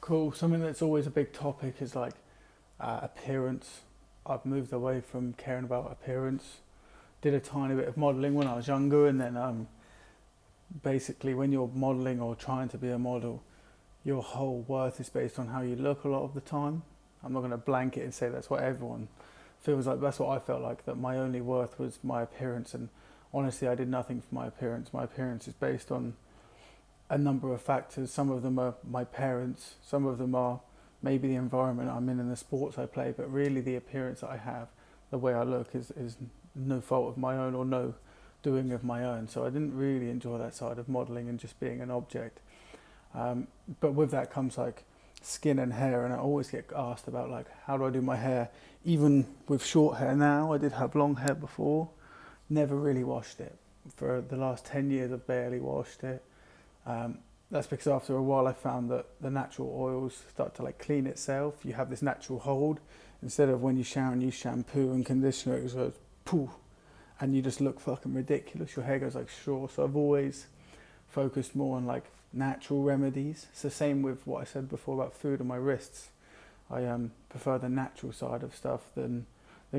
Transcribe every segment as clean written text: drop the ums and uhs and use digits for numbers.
Cool. Something that's always a big topic is like appearance. I've moved away from caring about appearance. Did a tiny bit of modelling when I was younger, and then basically when you're modelling or trying to be a model, your whole worth is based on how you look a lot of the time. I'm not going to blanket and say that's what everyone feels like. That's what I felt like, that my only worth was my appearance. And honestly, I did nothing for my appearance. My appearance is based on a number of factors. Some of them are my parents, some of them are maybe the environment I'm in and the sports I play, but really the appearance that I have, the way I look is no fault of my own or no doing of my own. So I didn't really enjoy that side of modelling and just being an object. But with that comes like skin and hair, and I always get asked about like, how do I do my hair? Even with short hair now, I did have long hair before, never really washed it. For the last 10 years I've barely washed it. That's because after a while I found that the natural oils start to like clean itself. You have this natural hold. Instead of when you shower and use shampoo and conditioner, it just goes poof, and you just look fucking ridiculous. Your hair goes like straw. So I've always focused more on like natural remedies. It's the same with what I said before about food on my wrists. I prefer the natural side of stuff than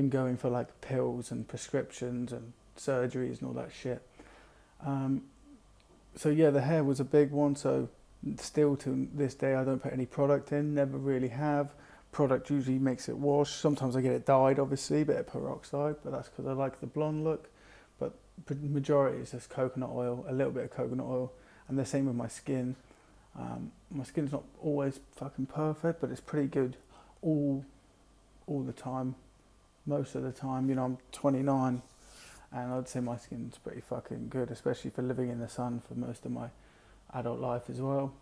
going for like pills and prescriptions and surgeries and all that shit. So yeah, the hair was a big one. So still to this day, I don't put any product in, never really have. Product usually makes it wash. Sometimes I get it dyed, obviously, bit of peroxide, but that's because I like the blonde look. But majority is just coconut oil, a little bit of coconut oil, and the same with my skin. My skin's not always fucking perfect, but it's pretty good all the time, most of the time. You know, I'm 29, and I'd say my skin's pretty fucking good, especially for living in the sun for most of my adult life as well.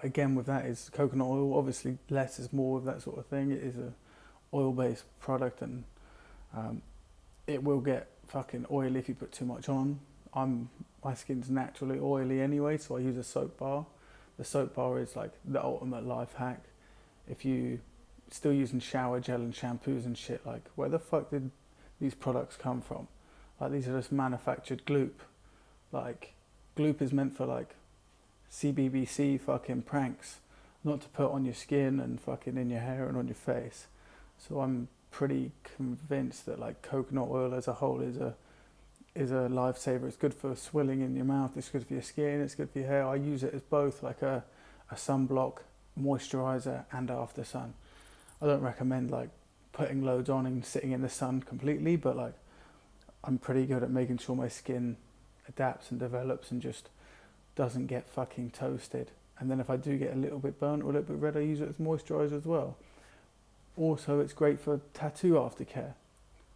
Again, with that is coconut oil. Obviously, less is more with that sort of thing. It is a oil-based product, and it will get fucking oily if you put too much on. My skin's naturally oily anyway, so I use a soap bar. The soap bar is like the ultimate life hack. If you still using shower gel and shampoos and shit, like where the fuck did these products come from? Like these are just manufactured gloop. Like gloop is meant for like CBBC fucking pranks, not to put on your skin and fucking in your hair and on your face. So I'm pretty convinced that like coconut oil as a whole is a lifesaver. It's good for swelling in your mouth, it's good for your skin, it's good for your hair. I use it as both like a sunblock, moisturizer, and after sun. I don't recommend like putting loads on and sitting in the sun completely, but like I'm pretty good at making sure my skin adapts and develops and just doesn't get fucking toasted. And then if I do get a little bit burnt or a little bit red, I use it as moisturizer as well. Also, it's great for tattoo aftercare.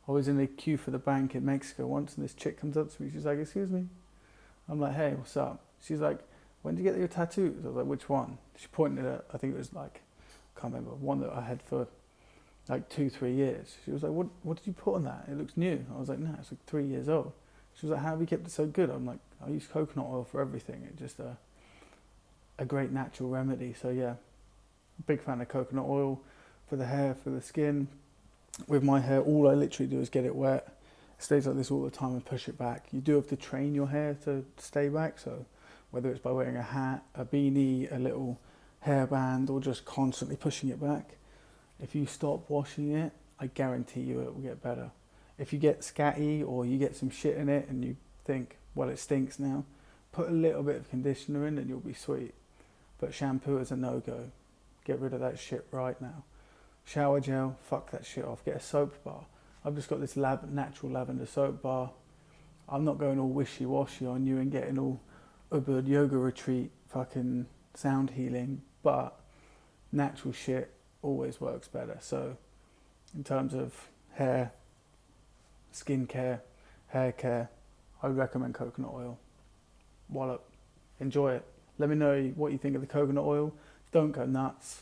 I was in a queue for the bank in Mexico once, and this chick comes up to me. She's like, "Excuse me." I'm like, "Hey, what's up?" She's like, "When did you get your tattoos?" I was like, "Which one?" She pointed at, I think it was like, I can't remember, one that I had for like 2-3 years. She was like, what did you put on that? It looks new. I was like, "No, it's like 3 years old." She was like, "How have you kept it so good?" I'm like, "I use coconut oil for everything." It's just a great natural remedy. So yeah, big fan of coconut oil for the hair, for the skin. With my hair, all I literally do is get it wet. It stays like this all the time and push it back. You do have to train your hair to stay back. So whether it's by wearing a hat, a beanie, a little hairband, or just constantly pushing it back, if you stop washing it, I guarantee you it will get better. If you get scatty or you get some shit in it and you think, well, it stinks now, put a little bit of conditioner in and you'll be sweet. But shampoo is a no-go. Get rid of that shit right now. Shower gel, fuck that shit off. Get a soap bar. I've just got this natural lavender soap bar. I'm not going all wishy-washy on you and getting all Ubud yoga retreat fucking sound healing, but natural shit always works better. So in terms of hair, skincare, hair care, I recommend coconut oil. Wallop. Enjoy it. Let me know what you think of the coconut oil. Don't go nuts.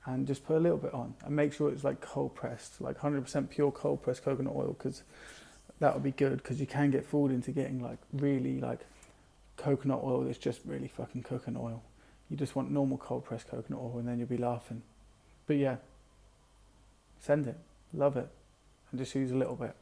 And just put a little bit on. And make sure it's like cold pressed, like 100% pure cold pressed coconut oil, because that would be good, because you can get fooled into getting like really like coconut oil that's just really fucking cooking oil. You just want normal cold pressed coconut oil and then you'll be laughing. But yeah, send it. Love it. And just use a little bit.